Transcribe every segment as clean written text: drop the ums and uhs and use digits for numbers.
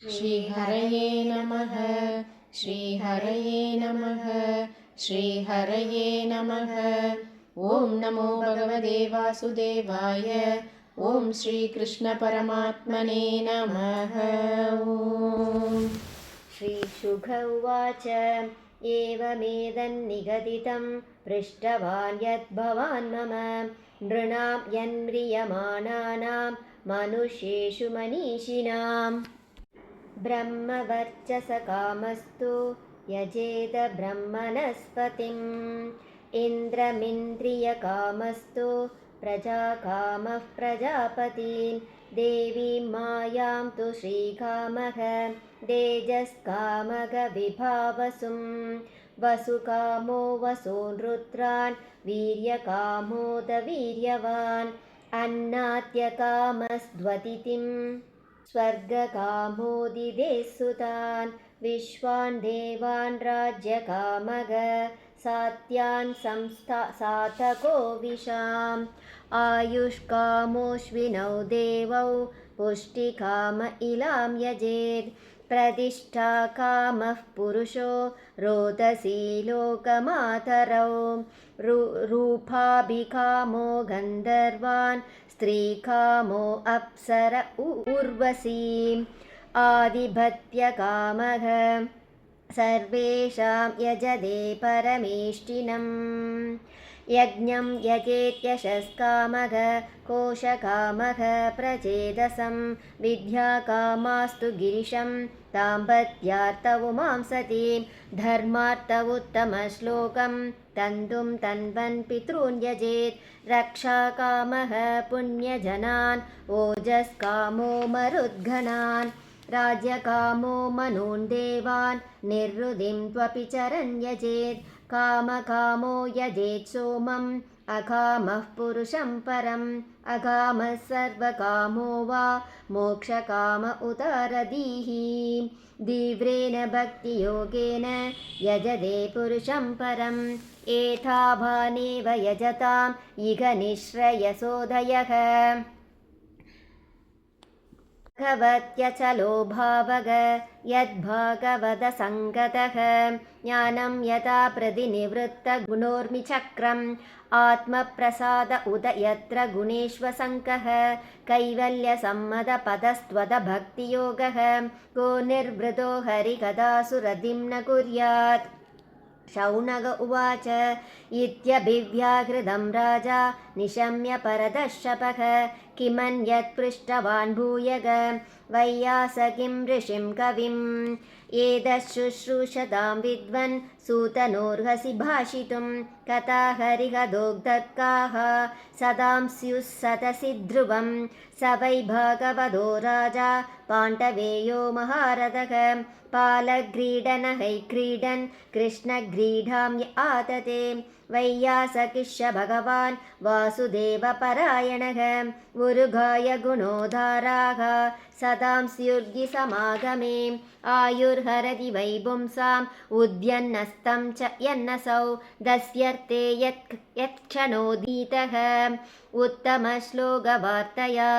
श्रीहरये नमः। श्रीहरये नमः। श्रीहरये नमः। ॐ नमो भगवते वासुदेवाय। ॐ श्रीकृष्णपरमात्मने नमः। ॐ श्रीशुक उवाच एवमेदन्निगदितं पृष्टवान् यद्भवान् मम नृणां यन्म्रियमाणानां मनुष्येषु मनीषिणाम् ब्रह्मवर्चसकामस्तु यजेत ब्रह्मणस्पतिम् इन्द्रमिन्द्रियकामस्तु प्रजाकामः प्रजापतीन् देवीं मायां तु श्रीकामः तेजस्कामः विभावसुं वसुकामो वसूनृत्रान् वीर्यकामोदवीर्यवान् अन्नाद्यकामस्त्वतिथिम् स्वर्गकामोदिदे सुतान् विश्वान् देवान् राज्यकामग सात्यान् सातको विशाम् आयुष्कामोऽश्विनौ देवौ पुष्टिकाम इलां यजेत् प्रतिष्ठाकामः पुरुषो रोदसी लोकमातरौ रूपाभिकामो गन्धर्वान् स्त्रीकामो अप्सर उर्वशीम् आधिपत्यकामः सर्वेषां यजते परमेष्टिनम् यज्ञं यजेत्यशस्कामः कोशकामः प्रचेदसं विद्याकामास्तु गिरिशं दाम्पत्यार्थ उमां सतीं धर्मार्थ उत्तमश्लोकं तन्तुं तन्वन् पितॄन् यजेत् रक्षाकामः पुण्यजनान् ओजस्कामो मरुद्गणान् राज्यकामो मनून् देवान् निर्वृतिं त्वपि चरन् यजेत् कामकामो यजेत् सोमम् अकामः पुरुषं परम् अकामः सर्वकामो वा मोक्षकाम उतारदीः तीव्रेण भक्तियोगेन यजते पुरुषं परम् एतावानेव यजताम् इह निःश्रेयसोदयः भगवत्यचलो भावग यद्भागवतसङ्गतः ज्ञानं यथा प्रतिनिवृत्तगुणोर्मिचक्रम् आत्मप्रसाद उद यत्र गुणेष्वसङ्कः कैवल्यसम्मतपदस्त्वदभक्तियोगः को निर्वृतो हरिकदासुरतिं न कुर्यात् शौनक उवाच इत्यभिव्याहृतं राजा निशम्य परदर्शपः किमन्यत् पृष्टवान् भूयग वैयासकिं ऋषिं कविम् एतच्छुश्रूषतां विद्वन् सूतनोर्हसि भाषितुं कथा हरिहदोग्धकाः सदां स्युः सतसि ध्रुवं स वै भागवतो राजा पाण्डवेयो महारथः पालक्रीडनहैक्रीडन् कृष्णक्रीडां य आतते वैयासकिश्च भगवान् वासुदेवपरायणः उरुगाय गुणोधाराः सदां स्युर्गि समागमे आयुर्हरति वै पुंसाम् उद्यन्नस्तं च यन्नसौ दस्यर्थे यत्क्षणोदीतः उत्तमश्लोकवार्तया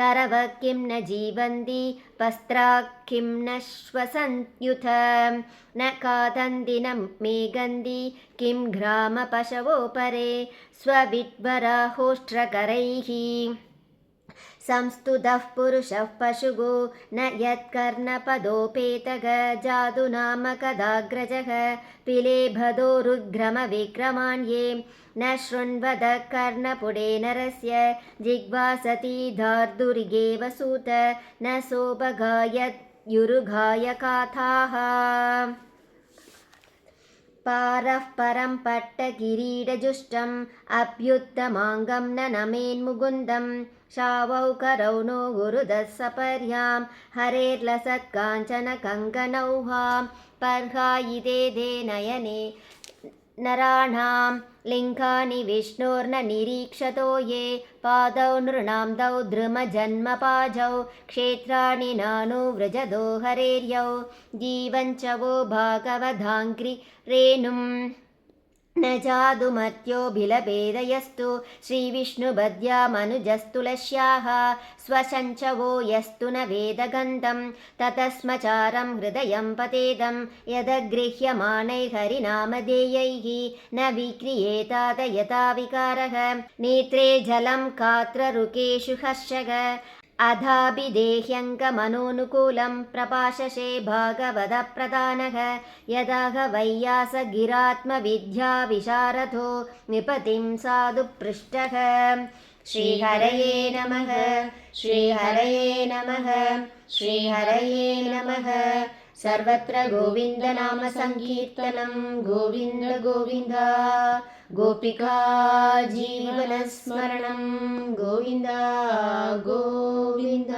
तरव किं न जीवन्ति पस्त्रा किं न श्वसन्त्युथ न खादन्ति न मेघन्ति किं ग्रामपशवो परे स्वविड्वराहोष्ट्रकरैः संस्तुतः पुरुषः पशुगो न यत्कर्णपदोपेतः जादुनामकदाग्रजः पिलेभदोरुग्रमविक्रमाण्ये न शृण्वद कर्णपुडे नरस्य जिह्वासति धार्दुरिगेव सूत न सोपगायत्युरुगाय काथाः पारः परं पट्टकिरीटजुष्टम् अभ्युत्तमाङ्गं न नमेन्मुकुन्दं शावौ करौ नो गुरुदः सपर्यां हरेर्लसत्काञ्चन कङ्कणौहां पर्हायिते दे नयने नराणां लिङ्गानि विष्णोर्न निरीक्षतो ये पादौ नृणां दौ द्रुमजन्मपाजौ क्षेत्राणि नानुव्रजदो हरेर्यौ जीवञ्च वो भागवधाङ्घ्रि रेणुं न जादुमत्योऽभिलभेदयस्तु श्रीविष्णुपद्यामनुजस्तुलस्याः स्वशञ्चवो यस्तु न वेदगन्धं ततस्मचारं हृदयं पतेदं यदगृह्यमाणैर्हरिनामधेयैः न विक्रियेतात यथा विकारः नेत्रे जलं कात्ररुकेषु हर्षः अधाभिदेह्यङ्कमनोनुकूलं प्रपाशसे भागवतप्रधानः यदाह वैयासगिरात्मविद्याविशारदो निपतिं साधु पृष्टः। श्रीहरये नमः श्रीहरये नमः श्रीहरये नमः। सर्वत्र गोविन्दनामसङ्कीर्तनं गोविन्द गोविन्द। गोपिका जीवनस्मरणं गोविन्द गोविन्द।